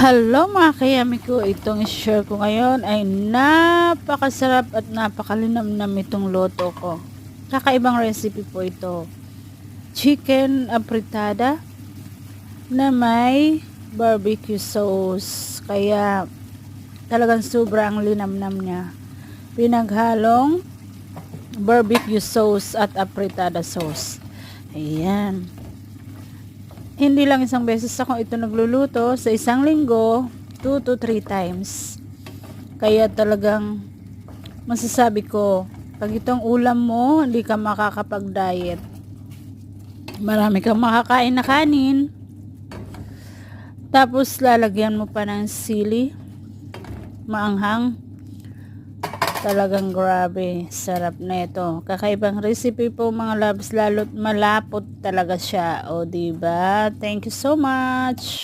Hello mga kayami ko, itong share ko ngayon ay napakasarap at napakalinamnam itong loto ko. Kakaibang recipe po ito. Chicken apritada na may barbecue sauce. Kaya talagang sobrang linamnam niya. Pinaghalong barbecue sauce at apritada sauce. Ayan. Hindi lang isang beses ako ito nagluluto. Sa isang linggo, 2 to 3 times. Kaya talagang masasabi ko, pag itong ulam mo, hindi ka makakapag-diet. Marami kang makakain na kanin. Tapos lalagyan mo pa ng sili. Maanghang. Talagang grabe, sarap na ito. Kakaibang recipe po mga loves, lalo't malapot talaga siya. O diba? Thank you so much.